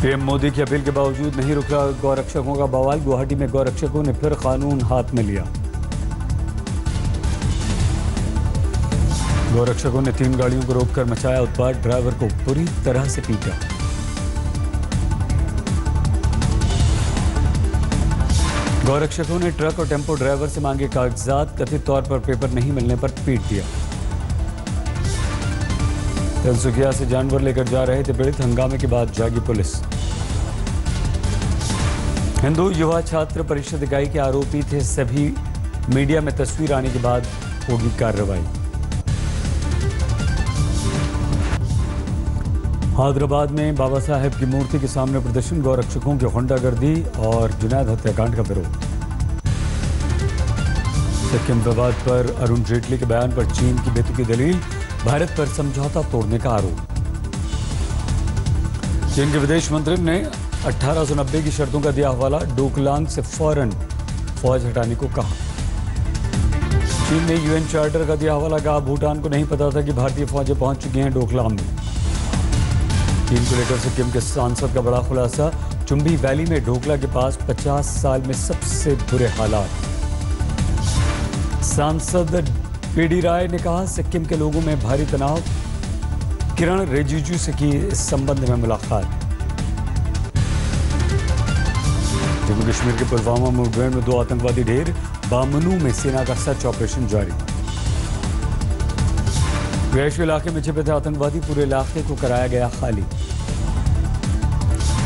PM Modi की appeal के बावजूद नहीं रुका गौरक्षकों का बवाल। गुवाहाटी में गौरक्षकों ने फिर कानून हाथ में लिया। गौरक्षकों ने 3 गाड़ियों को रोककर मचाया उत्पात। ड्राइवर को बुरी तरह से पीटा। गौरक्षकों ने ट्रक और टेम्पो ड्राइवर से मांगे कागजात। कथित तौर पर पेपर नहीं मिलने पर पीट दिया। तिनसुकिया से जानवर लेकर जा रहे थे पीड़ित। हंगामे के बाद जागी पुलिस। हिंदू युवा छात्र परिषद इकाई के आरोपी थे सभी। मीडिया में तस्वीर आने के बाद होगी कार्रवाई। हैदराबाद में बाबा साहेब की मूर्ति के सामने प्रदर्शन। गौरक्षकों की गुंडागर्दी और जुनैद हत्याकांड का विरोध। सिक्किम विवाद पर अरुण जेटली के बयान पर चीन की बेतुकी दलील। भारत पर समझौता तोड़ने का आरोप। चीन के विदेश मंत्री ने 1890 की शर्तों का दिया हवाला। डोकलाम से फौरन फौज हटाने को कहा। चीन ने यूएन चार्टर का दिया हवाला। कहा भूटान को नहीं पता था कि भारतीय फौजें पहुंच चुकी हैं डोकलाम में। चीन को लेकर सिक्किम के सांसद का बड़ा खुलासा। चुंबी वैली में ढोकला के पास 50 साल में सबसे बुरे हालात। सांसद पीडी राय ने कहा सिक्किम के लोगों में भारी तनाव। किरण रिजिजू से की इस संबंध में मुलाकात। जम्मू कश्मीर के पुलवामा मुठभेड़ में 2 आतंकवादी ढेर। बामनू में सेना का सर्च ऑपरेशन जारी। रिहायशी इलाके में छिपे थे आतंकवादी। पूरे इलाके को कराया गया खाली।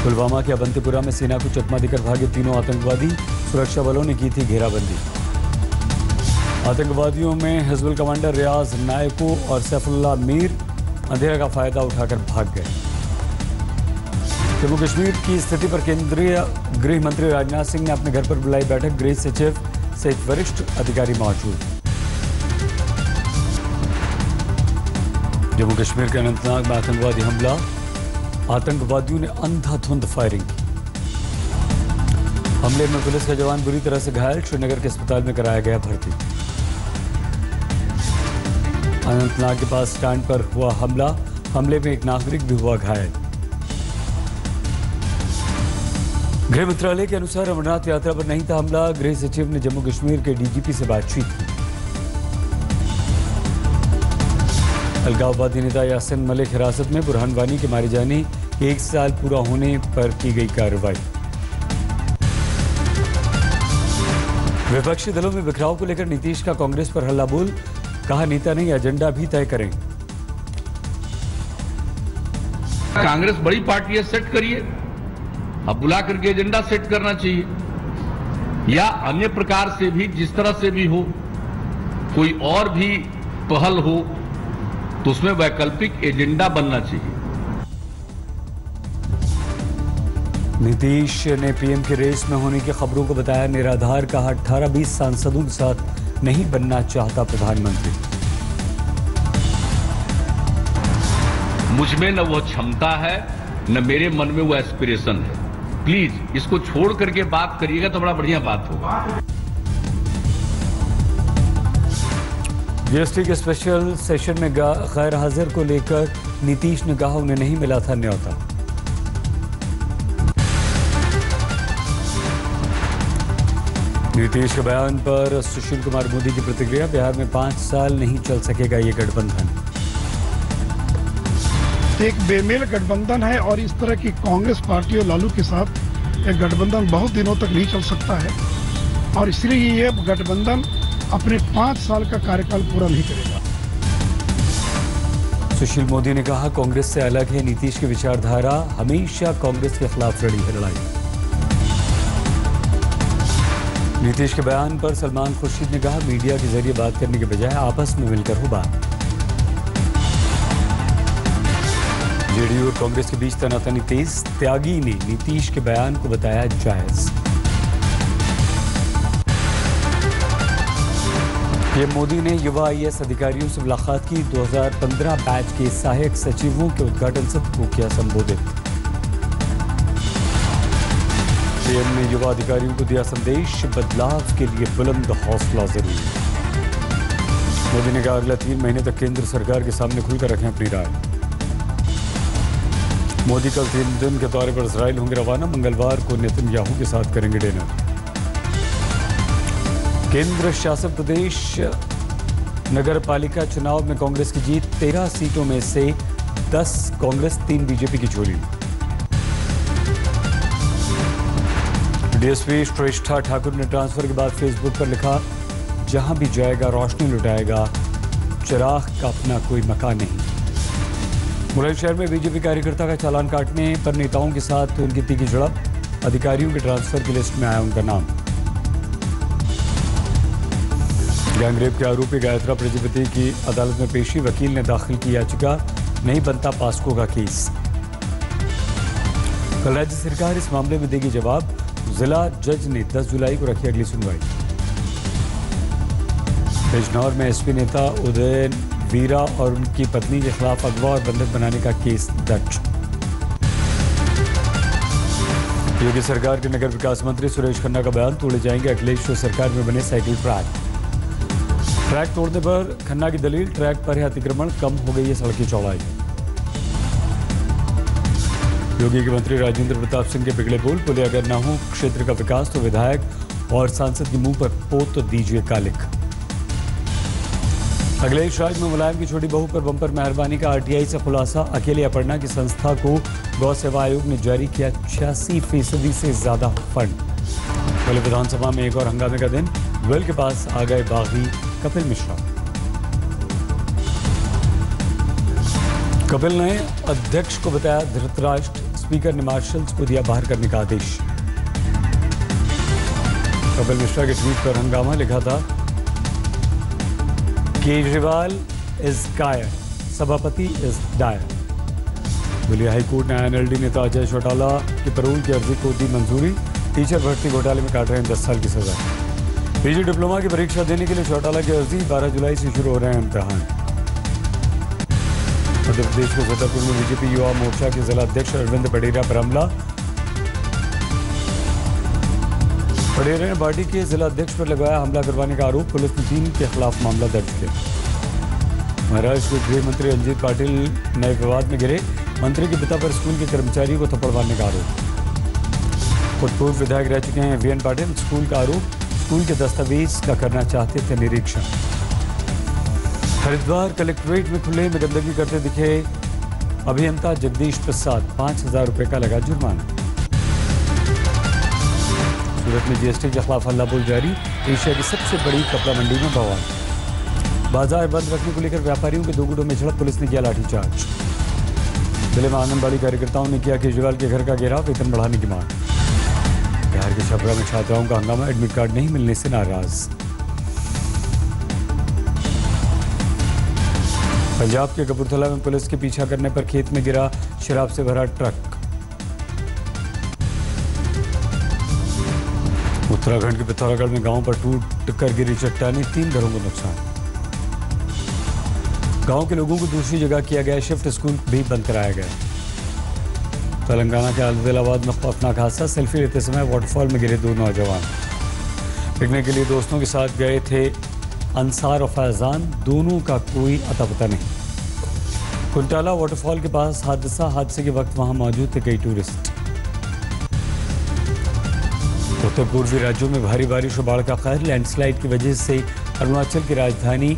पुलवामा के अवंतीपुरा में सेना को चकमा देकर भागे 3 आतंकवादी। सुरक्षा बलों ने की थी घेराबंदी। आतंकवादियों में हिजबुल कमांडर रियाज नायको और सैफुल्लाह मीर अंधेरा का फायदा उठाकर भाग गए। जम्मू कश्मीर की स्थिति पर केंद्रीय गृह मंत्री राजनाथ सिंह ने अपने घर पर बुलाई बैठक। गृह सचिव सहित वरिष्ठ अधिकारी मौजूद। जम्मू कश्मीर के अनंतनाग में आतंकवादी हमला। आतंकवादियों ने अंधाधुंध फायरिंग की। हमले में पुलिस का जवान बुरी तरह से घायल। श्रीनगर के अस्पताल में कराया गया भर्ती। अनंतनाग के पास स्टैंड पर हुआ हमला। हमले में एक नागरिक भी हुआ घायल। गृह मंत्रालय के अनुसार अमरनाथ यात्रा पर नहीं था हमला। गृह सचिव ने जम्मू कश्मीर के डीजीपी से बातचीत की। अलगाववादी नेता यासिन मलिक हिरासत में। बुरहान वानी के मारे जाने के 1 साल पूरा होने पर की गई कार्रवाई। विपक्षी दलों में बिखराव को लेकर नीतीश का कांग्रेस पर हल्ला बोल। कहा नेता नहीं एजेंडा भी तय करेंगे। कांग्रेस बड़ी पार्टी है, सेट करिए। अब बुला करके एजेंडा सेट करना चाहिए या अन्य प्रकार से भी जिस तरह से भी हो कोई और भी पहल हो तो उसमें वैकल्पिक एजेंडा बनना चाहिए। नीतीश ने पीएम के रेस में होने की खबरों को बताया निराधार। कहा 18-20 सांसदों के साथ नहीं बनना चाहता प्रधानमंत्री। मुझ में न वो क्षमता है न मेरे मन में वो एस्पिरेशन है। प्लीज इसको छोड़ करके बात करिएगा तो बड़ा बढ़िया बात होगा। जीएसटी के स्पेशल सेशन में गैर हाजिर को लेकर नीतीश ने कहा उन्हें नहीं मिला था न्योता। नीतीश के बयान पर सुशील कुमार मोदी की प्रतिक्रिया। बिहार में 5 साल नहीं चल सकेगा ये गठबंधन। एक बेमेल गठबंधन है और इस तरह की कांग्रेस पार्टी और लालू के साथ एक गठबंधन बहुत दिनों तक नहीं चल सकता है और इसलिए ये गठबंधन अपने 5 साल का कार्यकाल पूरा नहीं करेगा। सुशील मोदी ने कहा कांग्रेस से अलग है नीतीश की विचारधारा। हमेशा कांग्रेस के खिलाफ लड़ी है लड़ाई। नीतीश के बयान पर सलमान खुर्शीद ने कहा मीडिया के जरिए बात करने के बजाय आपस में मिलकर हो बात। जेडीयू और कांग्रेस के बीच तनातनी तेज। त्यागी ने नीतीश के बयान को बताया जायज। पीएम मोदी ने युवा आईएएस अधिकारियों से मुलाकात की। 2015 बैच के सहायक सचिवों के उद्घाटन सत्र को किया संबोधित। पीएम ने युवा अधिकारियों को दिया संदेश बदलाव के लिए बुलंद हौसला जरूरी। मोदी ने कहा अगला 3 महीने तक केंद्र सरकार के सामने खुलकर रखें अपनी राय। मोदी कल 3 दिन के दौरे पर इजराइल होंगे रवाना। मंगलवार को नेतन्याहू के साथ करेंगे डिनर। केंद्र शासित प्रदेश नगर पालिका चुनाव में कांग्रेस की जीत। 13 सीटों में से 10 कांग्रेस, 3 बीजेपी की झोली। डीएसपी श्रेष्ठा ठाकुर ने ट्रांसफर के बाद फेसबुक पर लिखा, जहां भी जाएगा रोशनी लुटाएगा, चिराग का अपना कोई मकान नहीं। बुलंदशहर में बीजेपी कार्यकर्ता का चालान काटने पर नेताओं के साथ उनकी तीखी झड़प। अधिकारियों के ट्रांसफर की लिस्ट में आया उनका नाम। गैंगरेप के आरोपी गायत्री प्रजापति की अदालत में पेशी। वकील ने दाखिल की याचिका, नहीं बनता पास्को का केस। कल राज्य सरकार इस मामले में देगी जवाब। जिला जज ने 10 जुलाई को रखी अगली सुनवाई। बिजनौर में एसपी नेता उदयन वीरा और उनकी पत्नी के खिलाफ अगवा और बंधक बनाने का केस दर्ज। योगी सरकार के नगर विकास मंत्री सुरेश खन्ना का बयान, तोड़े जाएंगे अखिलेश सरकार में बने साइकिल ट्रैक तोड़ने पर खन्ना की दलील, ट्रैक पर है अतिक्रमण, कम हो गई है सड़क की चौड़ाई। योगी के मंत्री राजेंद्र प्रताप सिंह के बिगड़े बोल, बोले अगर ना हो क्षेत्र का विकास तो विधायक और सांसद के मुंह पर पोत तो दीजिए कालिक। अखिलेश राज में मुलायम की छोटी बहू पर बम्पर मेहरबानी का आरटीआई से खुलासा। अकेले अपर्णा की संस्था को गौ सेवा आयोग ने जारी किया 86% से ज्यादा फंड। पहले विधानसभा में एक और हंगामे का दिन। वेल के पास आ गए बागी कपिल मिश्रा। कपिल ने अध्यक्ष को बताया धृतराष्ट्र। स्पीकर ने मार्शल्स को दिया बाहर करने का आदेश। कपिल मिश्रा के ट्वीट पर हंगामा, लिखा था केजरीवाल इज कायर, सभापति इज डायर। दिल्ली हाईकोर्ट ने एनएलडी नेता अजय चौटाला की पैरोल की अर्जी को दी मंजूरी। टीचर भर्ती घोटाले में काट रहे हैं 10 साल की सजा। पीजी डिप्लोमा की परीक्षा देने के लिए चौटाला की अर्जी। 12 जुलाई से शुरू हो रहे हैं इम्तिहान। मध्य प्रदेश के छतरपुर में बीजेपी युवा मोर्चा के जिला अध्यक्ष अरविंद बडेरा पर हमला। बडेरा ने पार्टी के जिला अध्यक्ष पर लगाया हमला करवाने का आरोप। पुलिस ने 3 के खिलाफ मामला दर्ज किया। महाराष्ट्र के गृह मंत्री रंजीत पाटिल नए विवाद में गिरे। मंत्री के पिता पर स्कूल के कर्मचारी को थप्पड़ मारने का आरोप। खुद पूर्व विधायक रह चुके हैं वीएन पाटिल। स्कूल का आरोप, स्कूल के दस्तावेज का करना चाहते थे निरीक्षण। हरिद्वार कलेक्ट्रेट में खुले में गंदगी करते दिखे अभियंता जगदीश प्रसाद। 5000 रुपए का लगा जुर्माना। सूरत में जीएसटी के खिलाफ हल्ला बोल जारी। एशिया की सबसे बड़ी कपड़ा मंडी में बवाल। बाजार बंद रखने को लेकर व्यापारियों के 2 गुटों में झड़प। पुलिस ने किया लाठीचार्ज। जिले में आंगनबाड़ी कार्यकर्ताओं ने किया केजरीवाल के घर का घेराव। वेतन बढ़ाने की मांग। बिहार के छपरा में छात्राओं का हंगामा। एडमिट कार्ड नहीं मिलने से नाराज। पंजाब के कपूरथला में पुलिस के पीछा करने पर खेत में गिरा शराब से भरा ट्रक। उत्तराखंड के पिथौरागढ़ में गांव पर टूट कर गिरी चट्टानें। 3 घरों को नुकसान। गांव के लोगों को दूसरी जगह किया गया शिफ्ट। स्कूल भी बंद कराया गया। तेलंगाना के आदिलाबाद में खौफनाक हादसा। सेल्फी लेते समय वाटरफॉल में गिरे 2 नौजवान। पिकनिक के लिए दोस्तों के साथ गए थे अंसार और फैजान। दोनों का कोई अता पता नहीं। कुंटाला वाटरफॉल के पास हादसा। हादसे के वक्त वहां मौजूद थे कई टूरिस्ट। उत्तर पूर्वी राज्यों में भारी बारिश और बाढ़ का कहर। लैंडस्लाइड की वजह से अरुणाचल की राजधानी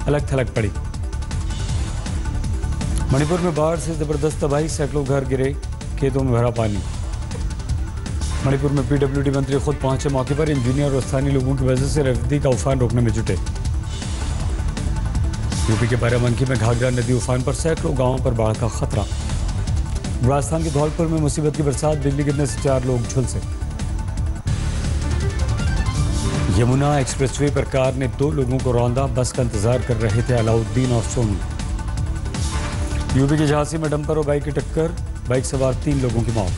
अलग थलग पड़ी। मणिपुर में बाढ़ से जबरदस्त तबाही। सैकड़ों घर गिरे, खेतों में भरा पानी। मणिपुर में पीडब्ल्यूडी मंत्री खुद पहुंचे मौके पर। इंजीनियर और स्थानीय लोगों की वजह से रफ्ती का उफान रोकने में जुटे। यूपी के बाराबंकी में घाघरा नदी उफान पर। सैकड़ों गांवों पर बाढ़ का खतरा। राजस्थान के धौलपुर में मुसीबत की बरसात। बिजली गिरने से 4 लोग झुलसे। यमुना एक्सप्रेसवे पर कार ने 2 लोगों को रौंदा। बस का इंतजार कर रहे थे अलाउद्दीन और सोनू। यूपी के झांसी में डंपर और बाइक की टक्कर। बाइक सवार 3 लोगों की मौत।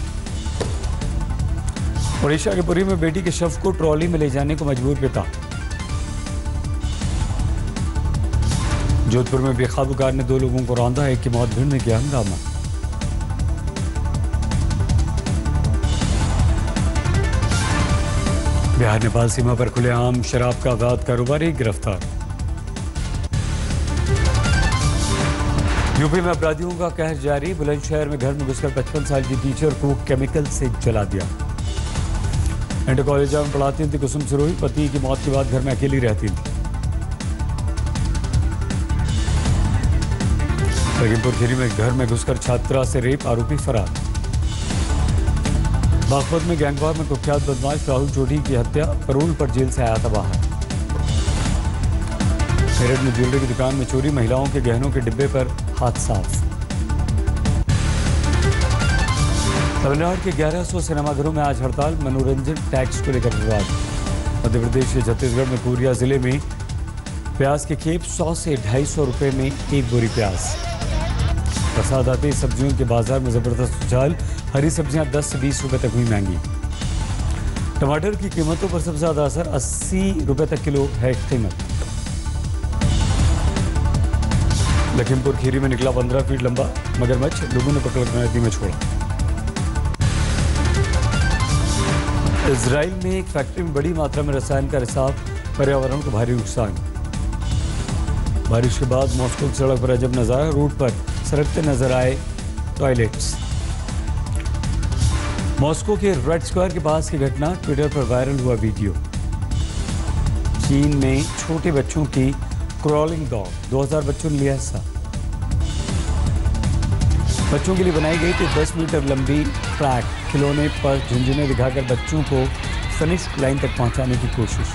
ओडिशा के पुरी में बेटी के शव को ट्रॉली में ले जाने को मजबूर पिता। जोधपुर में बेकाबू कार ने 2 लोगों को रौंदा। एक की मौत। भीड़ में किया हंगामा। बिहार नेपाल सीमा पर खुलेआम शराब का अवैध कारोबारी गिरफ्तार। यूपी में अपराधियों का कहर जारी। बुलंदशहर में घर में घुसकर 55 साल की टीचर को केमिकल से जला दिया। इंटर कॉलेज में पढ़ाती थी कुसुम सिरोही, पति की मौत के बाद घर में अकेली रहती थी। लखीमपुर खीरी में घर में घुसकर छात्रा से रेप, आरोपी फरार। बागपत में गैंगवार में कुख्यात बदमाश राहुल जोड़ी की हत्या, परोल पर जेल से आया था बाहर। मेरठ में ज्वेलरी की दुकान में चोरी, महिलाओं के गहनों के डिब्बे पर हाथ साफ। तमिलनाडु के 1100 सिनेमाघरों में आज हड़ताल, मनोरंजन टैक्स को लेकर विवाद। मध्य प्रदेश के छत्तीसगढ़ में कोरिया जिले में प्याज के खेप 100 से 250 रुपए में एक बोरी प्याज। बरसात आते ही सब्जियों के बाजार में जबरदस्त उछाल, हरी सब्जियां 10 से 20 रुपए तक हुई महंगी। टमाटर की कीमतों पर सबसे ज्यादा असर, 80 रुपए तक किलो है कीमत। लखीमपुर खीरी में निकला 15 फीट लंबा मगरमच्छ, लोगों ने पकड़कर नदी में छोड़ा। इजराइल में एक फैक्ट्री में बड़ी मात्रा में रसायन का रिसाव, पर्यावरण को भारी नुकसान। बारिश के बाद मॉस्को की सड़क पर अजब नजारा, रोड पर सड़कते नजर आए टॉयलेट्स। मॉस्को के रेड स्क्वायर के पास की घटना, ट्विटर पर वायरल हुआ वीडियो। चीन में छोटे बच्चों की क्रॉलिंग डॉग, 2000 बच्चों ने लिया हिस्सा। बच्चों के लिए बनाई गई थी 10 मीटर लंबी ट्रैक, खिलौने पर झुंझुने दिखाकर बच्चों को फिनिश लाइन तक पहुंचाने की कोशिश।